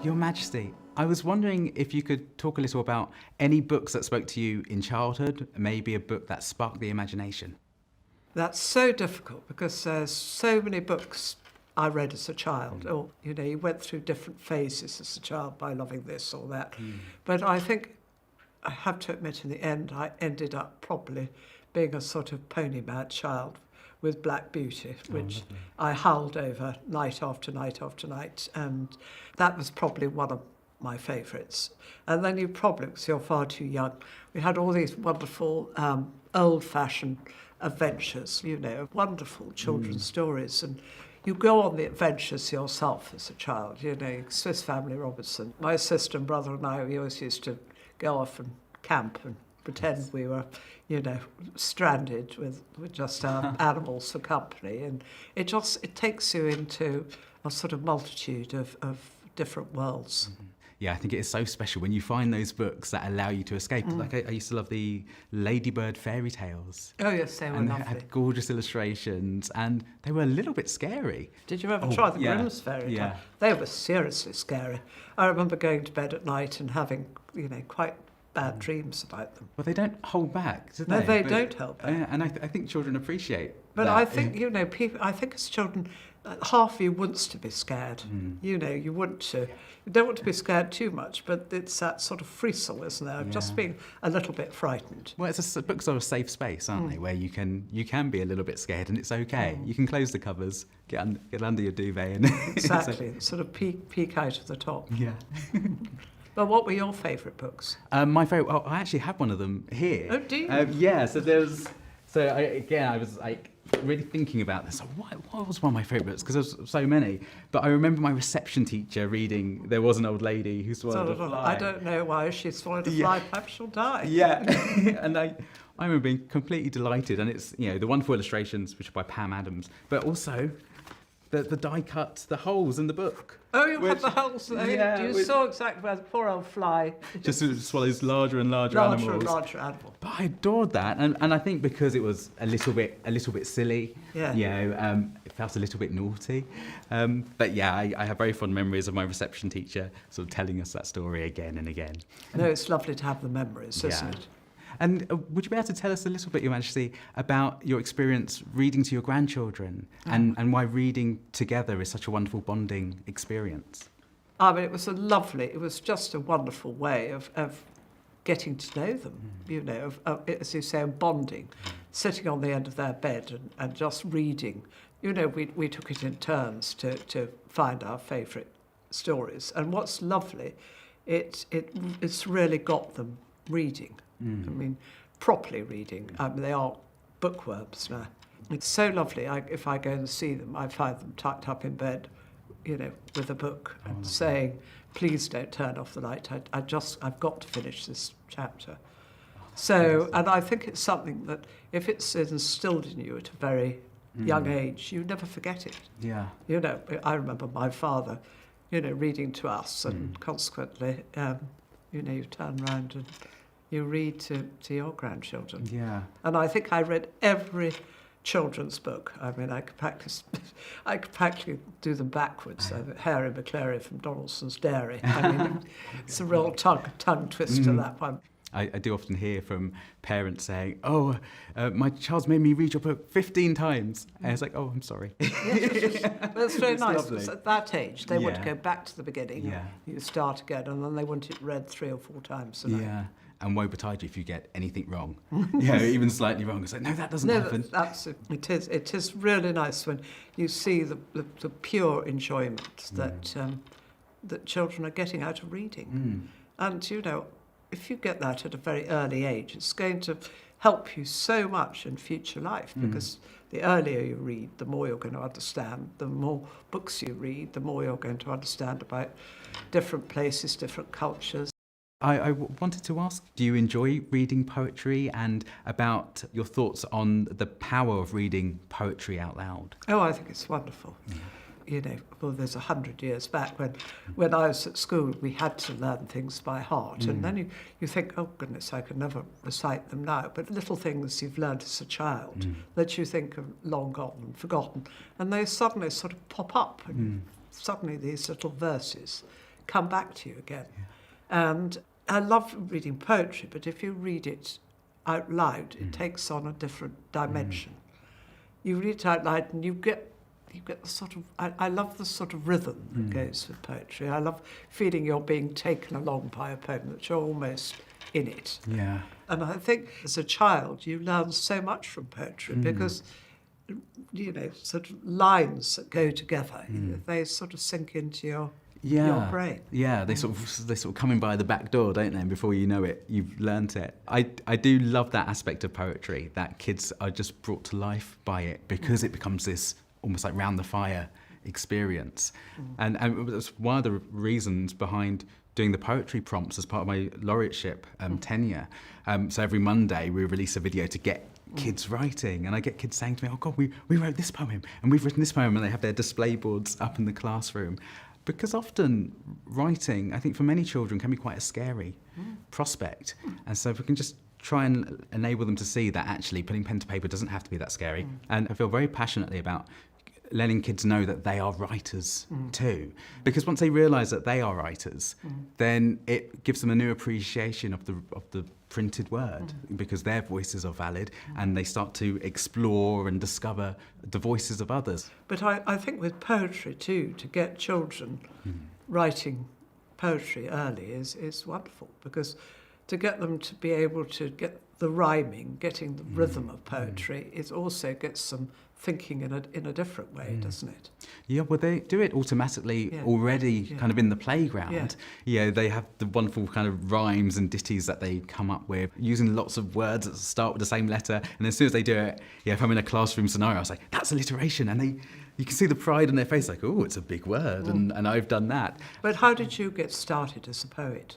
Your Majesty, I was wondering if you could talk a little about any books that spoke to you in childhood, maybe a book that sparked the imagination. That's so difficult because there's so many books I read as a child. Or, you went through different phases as a child by loving this or that. But I think, I have to admit, in the end, I ended up probably being a sort of pony-mad child with Black Beauty, which I howled over night after night after night. And that was probably one of my favourites. And then you probably, because you're far too young, we had all these wonderful old-fashioned adventures, wonderful children's stories. And you go on the adventures yourself as a child, Swiss Family Robinson. My sister and brother and I, we always used to go off and camp and pretend we were, stranded with just our animals for company. And it takes you into a sort of multitude of different worlds. Yeah, I think it is so special when you find those books that allow you to escape. Like I used to love the Ladybird fairy tales. Oh yes, they were and lovely. They had gorgeous illustrations and they were a little bit scary. Did you ever try the Grimm's fairy tale? Yeah. They were seriously scary. I remember going to bed at night and having, quite bad dreams about them. Well, they don't hold back, do they? No, they don't hold back. And I think children appreciate But that. I think, people, I think as children, half of you wants to be scared. You want to. You don't want to be scared too much, but it's that sort of fristle, isn't there? Of just being a little bit frightened. Well, books are a safe space, aren't they? Where you can be a little bit scared and it's okay. You can close the covers, get under your duvet. And Exactly, sort of peek out of the top. Yeah. Well, what were your favourite books? My favourite, well, I actually have one of them here. Oh, do you? Yeah, I was like really thinking about this. What was one of my favourite books? Because there's so many. But I remember my reception teacher reading There Was an Old Lady Who Swallowed a Fly. I don't know why she swallowed a fly, perhaps she'll die. Yeah, and I remember being completely delighted. And it's, the wonderful illustrations, which are by Pam Adams, but also the die cut, the holes in the book. Oh, you had the holes there. Yeah, you saw exactly where the poor old fly just swallows larger and larger animals. Larger and larger animals. But I adored that, and I think because it was a little bit silly. Yeah. It felt a little bit naughty. But yeah, I have very fond memories of my reception teacher sort of telling us that story again and again. No, it's lovely to have the memories, isn't it? And would you be able to tell us a little bit, Your Majesty, about your experience reading to your grandchildren and why reading together is such a wonderful bonding experience? I mean, it was just a wonderful way of getting to know them, as you say, bonding, sitting on the end of their bed and just reading. We took it in turns to find our favourite stories. And what's lovely, it's really got them reading. I mean, properly reading. They are bookworms now. It's so lovely. If I go and see them, I find them tucked up in bed, with a book and saying, "Please don't turn off the light. I've got to finish this chapter." So, and I think it's something that if it's instilled in you at a very young age, you never forget it. Yeah. I remember my father, reading to us, and consequently, you turn around and you read to your grandchildren. Yeah. And I think I read every children's book. I mean, I could practically do them backwards. Harry McClary from Donaldson's Dairy. I mean, it's a real tongue twister, that one. I do often hear from parents saying, my child's made me read your book 15 times. And it's like, oh, I'm sorry. That's very nice. Lovely. At that age, they want to go back to the beginning. Yeah. You start again, and then they want it read 3 or 4 times a night. Yeah. And woe betide you if you get anything wrong. Even slightly wrong. It's like, no, that doesn't happen. It is really nice when you see the pure enjoyment that children are getting out of reading. And, if you get that at a very early age, it's going to help you so much in future life, because the earlier you read, the more you're going to understand. The more books you read, the more you're going to understand about different places, different cultures. I wanted to ask, do you enjoy reading poetry, and about your thoughts on the power of reading poetry out loud? Oh, I think it's wonderful. There's 100 years back when I was at school, we had to learn things by heart. And then you think, oh, goodness, I could never recite them now. But little things you've learned as a child that you think are long gone and forgotten. And they suddenly sort of pop up. And suddenly these little verses come back to you again. And I love reading poetry, but if you read it out loud, it takes on a different dimension. You read it out loud and you get the sort of, I love the sort of rhythm that goes with poetry. I love feeling you're being taken along by a poem, that you're almost in it. Yeah. And I think as a child, you learn so much from poetry because, sort of lines that go together, they sort of sink into your brain. Yeah, they sort of come in by the back door, don't they? And before you know it, you've learnt it. I do love that aspect of poetry, that kids are just brought to life by it because it becomes this almost like round the fire experience. And that's one of the reasons behind doing the poetry prompts as part of my laureateship tenure. So every Monday we release a video to get kids writing, and I get kids saying to me, oh God, we wrote this poem and we've written this poem, and they have their display boards up in the classroom. Because often writing, I think for many children, can be quite a scary prospect. And so if we can just try and enable them to see that actually putting pen to paper doesn't have to be that scary. And I feel very passionately about letting kids know that they are writers too. Because once they realise that they are writers, then it gives them a new appreciation of the printed word, because their voices are valid, and they start to explore and discover the voices of others. But I think with poetry too, to get children writing poetry early is wonderful, because to get them to be able to get the rhyming, getting the rhythm of poetry, it also gets them thinking in a different way, doesn't it? Yeah, well, they do it automatically already, kind of in the playground. Yeah, they have the wonderful kind of rhymes and ditties that they come up with, using lots of words that start with the same letter. And as soon as they do it, if I'm in a classroom scenario, I say, that's alliteration. And you can see the pride on their face, like, oh, it's a big word, and I've done that. But how did you get started as a poet?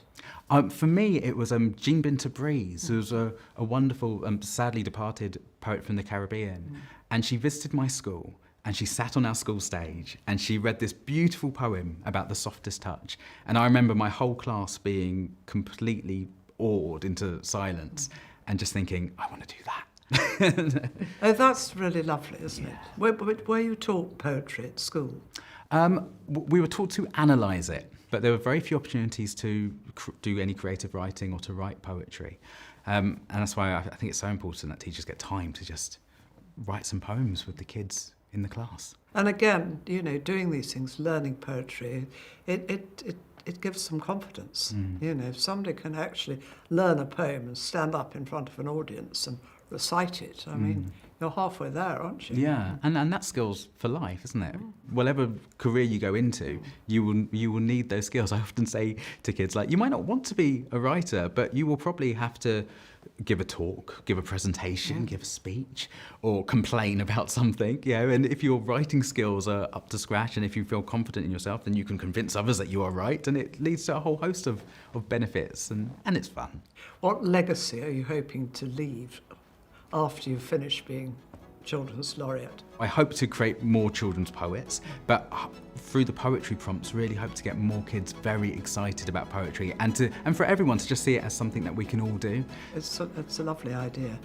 For me, it was Jean Binta Breeze, who was a wonderful, sadly departed poet from the Caribbean. And she visited my school, and she sat on our school stage, and she read this beautiful poem about the softest touch. And I remember my whole class being completely awed into silence and just thinking, I want to do that. Oh, that's really lovely, isn't it? Were you taught poetry at school? We were taught to analyse it, but there were very few opportunities to do any creative writing or to write poetry. And that's why I think it's so important that teachers get time to just write some poems with the kids in the class. And again, doing these things, learning poetry, it gives some confidence. If somebody can actually learn a poem and stand up in front of an audience and recite it, I mean, you're halfway there, aren't you? Yeah, and that skill's for life, isn't it? Whatever career you go into, you will need those skills. I often say to kids, like, you might not want to be a writer, but you will probably have to give a talk, give a presentation, give a speech, or complain about something, and if your writing skills are up to scratch, and if you feel confident in yourself, then you can convince others that you are right, and it leads to a whole host of benefits, and it's fun. What legacy are you hoping to leave after you finish being Children's Laureate? I hope to create more children's poets, but through the poetry prompts, really hope to get more kids very excited about poetry, and for everyone to just see it as something that we can all do. It's a lovely idea.